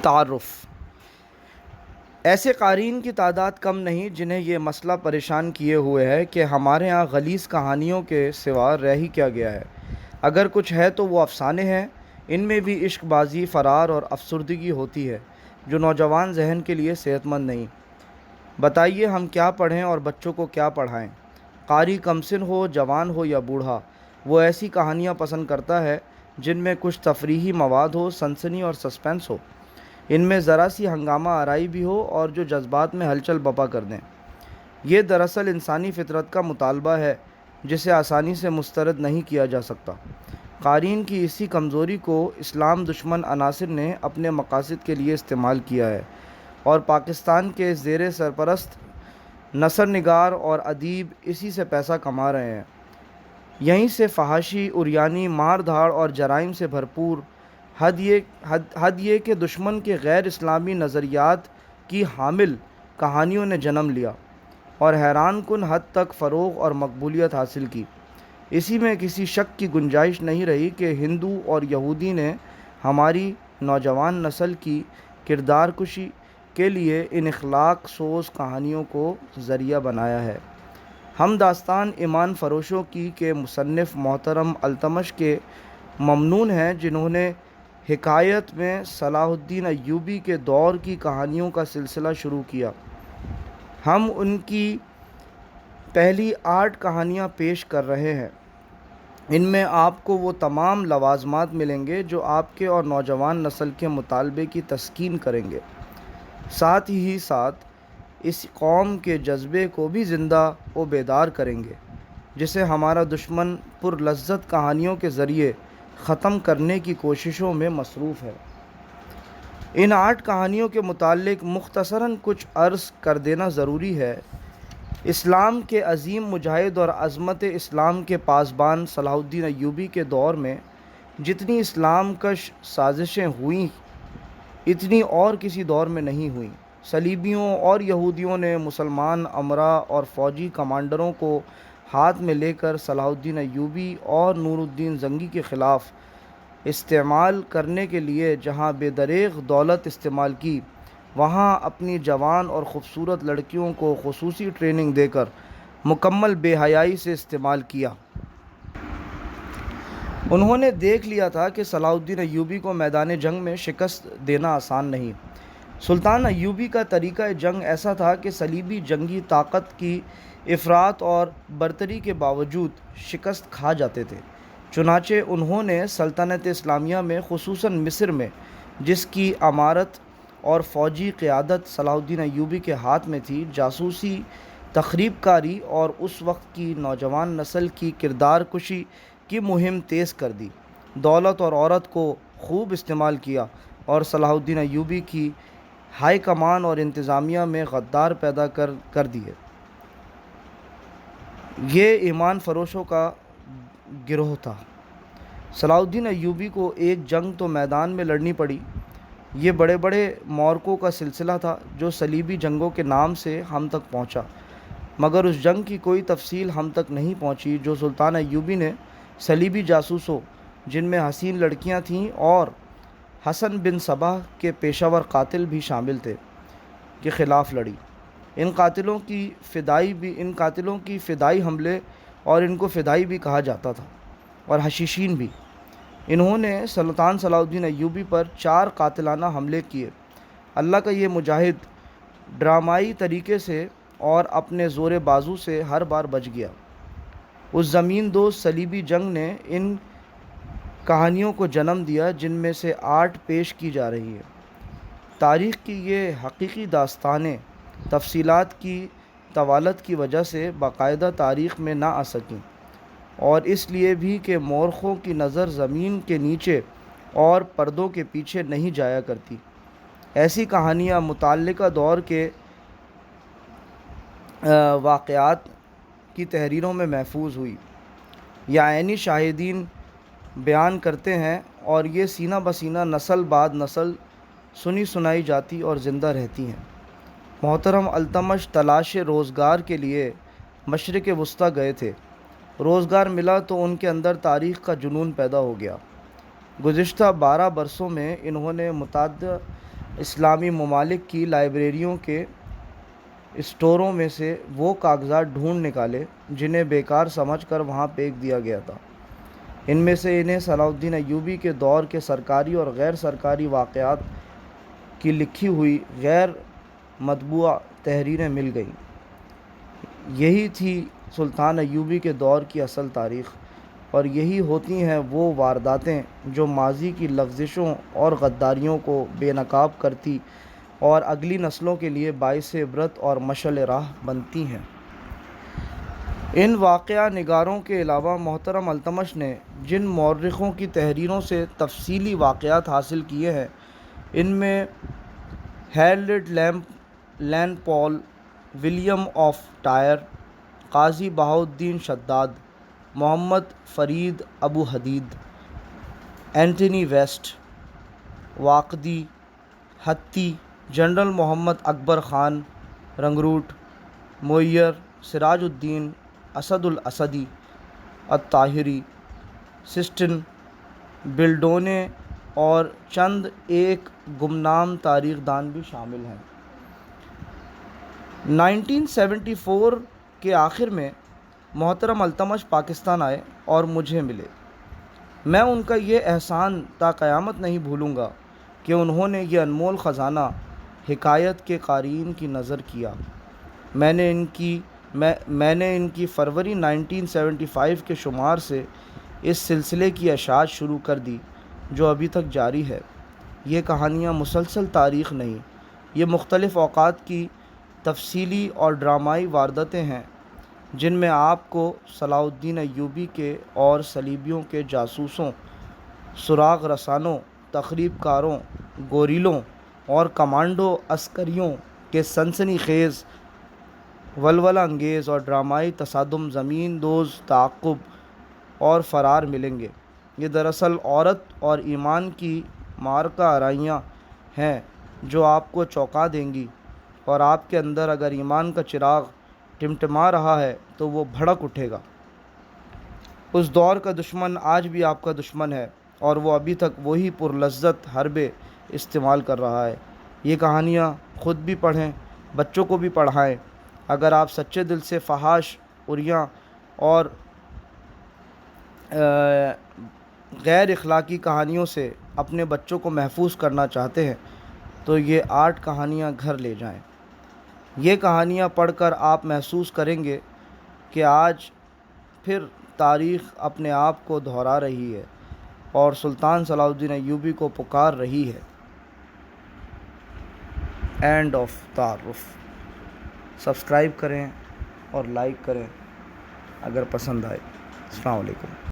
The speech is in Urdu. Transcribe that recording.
تعارف۔ ایسے قارئین کی تعداد کم نہیں جنہیں یہ مسئلہ پریشان کیے ہوئے ہے کہ ہمارے ہاں غلیظ کہانیوں کے سوا رہ ہی کیا گیا ہے۔ اگر کچھ ہے تو وہ افسانے ہیں۔ ان میں بھی عشق بازی، فرار اور افسردگی ہوتی ہے جو نوجوان ذہن کے لیے صحت مند نہیں۔ بتائیے ہم کیا پڑھیں اور بچوں کو کیا پڑھائیں؟ قاری کمسن ہو، جوان ہو یا بوڑھا، وہ ایسی کہانیاں پسند کرتا ہے جن میں کچھ تفریحی مواد ہو، سنسنی اور سسپنس ہو، ان میں ذرا سی ہنگامہ آرائی بھی ہو اور جو جذبات میں ہلچل بپا کر دیں۔ یہ دراصل انسانی فطرت کا مطالبہ ہے جسے آسانی سے مسترد نہیں کیا جا سکتا۔ قارئین کی اسی کمزوری کو اسلام دشمن عناصر نے اپنے مقاصد کے لیے استعمال کیا ہے اور پاکستان کے زیر سرپرست نثر نگار اور ادیب اسی سے پیسہ کما رہے ہیں۔ یہیں سے فحاشی، عریانی، مار دھاڑ اور جرائم سے بھرپور حد یہ کہ دشمن کے غیر اسلامی نظریات کی حامل کہانیوں نے جنم لیا اور حیران کن حد تک فروغ اور مقبولیت حاصل کی۔ اسی میں کسی شک کی گنجائش نہیں رہی کہ ہندو اور یہودی نے ہماری نوجوان نسل کی کردار کشی کے لیے ان اخلاق سوز کہانیوں کو ذریعہ بنایا ہے۔ ہم داستان ایمان فروشوں کی کے مصنف محترم التمش کے ممنون ہیں جنہوں نے حکایت میں صلاح الدین ایوبی کے دور کی کہانیوں کا سلسلہ شروع کیا۔ ہم ان کی پہلی 8 کہانیاں پیش کر رہے ہیں۔ ان میں آپ کو وہ تمام لوازمات ملیں گے جو آپ کے اور نوجوان نسل کے مطالبے کی تسکین کریں گے، ساتھ ہی ساتھ اس قوم کے جذبے کو بھی زندہ و بیدار کریں گے جسے ہمارا دشمن پرلذت کہانیوں کے ذریعے ختم کرنے کی کوششوں میں مصروف ہے۔ ان 8 کہانیوں کے متعلق مختصراً کچھ عرض کر دینا ضروری ہے۔ اسلام کے عظیم مجاہد اور عظمت اسلام کے پاسبان صلاح الدین ایوبی کے دور میں جتنی اسلام کش سازشیں ہوئیں اتنی اور کسی دور میں نہیں ہوئیں۔ صلیبیوں اور یہودیوں نے مسلمان امراء اور فوجی کمانڈروں کو ہاتھ میں لے کر صلاح الدین ایوبی اور نور الدین زنگی کے خلاف استعمال کرنے کے لیے جہاں بے دریغ دولت استعمال کی، وہاں اپنی جوان اور خوبصورت لڑکیوں کو خصوصی ٹریننگ دے کر مکمل بے حیائی سے استعمال کیا۔ انہوں نے دیکھ لیا تھا کہ صلاح الدین ایوبی کو میدان جنگ میں شکست دینا آسان نہیں۔ سلطان ایوبی کا طریقہ جنگ ایسا تھا کہ صلیبی جنگی طاقت کی افراط اور برتری کے باوجود شکست کھا جاتے تھے۔ چنانچہ انہوں نے سلطنت اسلامیہ میں خصوصاً مصر میں، جس کی امارت اور فوجی قیادت صلاح الدین ایوبی کے ہاتھ میں تھی، جاسوسی، تخریب کاری اور اس وقت کی نوجوان نسل کی کردار کشی کی مہم تیز کر دی۔ دولت اور عورت کو خوب استعمال کیا اور صلاح الدین ایوبی کی ہائی کمان اور انتظامیہ میں غدار پیدا کر دیے۔ یہ ایمان فروشوں کا گروہ تھا۔ صلاح الدین ایوبی کو ایک جنگ تو میدان میں لڑنی پڑی۔ یہ بڑے بڑے معرکوں کا سلسلہ تھا جو صلیبی جنگوں کے نام سے ہم تک پہنچا، مگر اس جنگ کی کوئی تفصیل ہم تک نہیں پہنچی جو سلطان ایوبی نے صلیبی جاسوسوں، جن میں حسین لڑکیاں تھیں اور حسن بن صباح کے پیشہ ور قاتل بھی شامل تھے، کے خلاف لڑی۔ ان قاتلوں کی فدائی حملے اور ان کو فدائی بھی کہا جاتا تھا، اور حشیشین بھی۔ انہوں نے سلطان صلاح الدین ایوبی پر 4 قاتلانہ حملے کیے۔ اللہ کا یہ مجاہد ڈرامائی طریقے سے اور اپنے زور بازو سے ہر بار بچ گیا۔ اس زمین دوز صلیبی جنگ نے ان کہانیوں کو جنم دیا جن میں سے 8 پیش کی جا رہی ہیں۔ تاریخ کی یہ حقیقی داستانیں تفصیلات کی طوالت کی وجہ سے باقاعدہ تاریخ میں نہ آ سکیں، اور اس لیے بھی کہ مورخوں کی نظر زمین کے نیچے اور پردوں کے پیچھے نہیں جایا کرتی۔ ایسی کہانیاں متعلقہ دور کے واقعات کی تحریروں میں محفوظ ہوئی یا عینی شاہدین بیان کرتے ہیں، اور یہ سینہ بسینہ نسل بعد نسل سنی سنائی جاتی اور زندہ رہتی ہیں۔ محترم التمش تلاش روزگار کے لیے مشرق وسطیٰ گئے تھے۔ روزگار ملا تو ان کے اندر تاریخ کا جنون پیدا ہو گیا۔ گزشتہ 12 برسوں میں انہوں نے اسلامی ممالک کی لائبریریوں کے اسٹوروں میں سے وہ کاغذات ڈھونڈ نکالے جنہیں بیکار سمجھ کر وہاں پھینک دیا گیا تھا۔ ان میں سے انہیں صلاح الدین ایوبی کے دور کے سرکاری اور غیر سرکاری واقعات کی لکھی ہوئی غیر مطبوعہ تحریریں مل گئیں۔ یہی تھی سلطان ایوبی کے دور کی اصل تاریخ، اور یہی ہوتی ہیں وہ وارداتیں جو ماضی کی لغزشوں اور غداریوں کو بے نقاب کرتی اور اگلی نسلوں کے لیے باعث عبرت اور مشعل راہ بنتی ہیں۔ ان واقعہ نگاروں کے علاوہ محترم التمش نے جن مورخوں کی تحریروں سے تفصیلی واقعات حاصل کیے ہیں، ان میں Harold Lane Paul, William of Tyre, قاضی بہاؤالدین شداد، محمد فرید ابو حدید، اینٹنی ویسٹ، واقدی، حتی، جنرل محمد اکبر خان رنگروٹ، موئیر، سراج الدین، اسد الاسدی، الطاہری، سسٹن، بلڈونے اور چند ایک گمنام تاریخ دان بھی شامل ہیں۔ 1974 کے آخر میں محترم التمش پاکستان آئے اور مجھے ملے۔ میں ان کا یہ احسان تا قیامت نہیں بھولوں گا کہ انہوں نے یہ انمول خزانہ حکایت کے قارئین کی نذر کیا۔ میں نے ان کی فروری 1975 کے شمار سے اس سلسلے کی اشاعت شروع کر دی جو ابھی تک جاری ہے۔ یہ کہانیاں مسلسل تاریخ نہیں، یہ مختلف اوقات کی تفصیلی اور ڈرامائی وارداتیں ہیں جن میں آپ کو صلاح الدین ایوبی کے اور صلیبیوں کے جاسوسوں، سراغ رسانوں، تخریب کاروں، گوریلوں اور کمانڈو عسکریوں کے سنسنی خیز، ولولہ انگیز اور ڈرامائی تصادم، زمین دوز تعاقب اور فرار ملیں گے۔ یہ دراصل عورت اور ایمان کی معرکہ آرائیاں ہیں جو آپ کو چونکا دیں گی، اور آپ کے اندر اگر ایمان کا چراغ ٹمٹما رہا ہے تو وہ بھڑک اٹھے گا۔ اس دور کا دشمن آج بھی آپ کا دشمن ہے، اور وہ ابھی تک وہی پرلذت حربے استعمال کر رہا ہے۔ یہ کہانیاں خود بھی پڑھیں، بچوں کو بھی پڑھائیں۔ اگر آپ سچے دل سے فحش، عریاں اور غیر اخلاقی کہانیوں سے اپنے بچوں کو محفوظ کرنا چاہتے ہیں تو یہ 8 کہانیاں گھر لے جائیں۔ یہ کہانیاں پڑھ کر آپ محسوس کریں گے کہ آج پھر تاریخ اپنے آپ کو دہرا رہی ہے اور سلطان صلاح الدین ایوبی کو پکار رہی ہے۔ اینڈ آف تعارف۔ سبسکرائب کریں اور لائک کریں اگر پسند آئے۔ السلام علیکم۔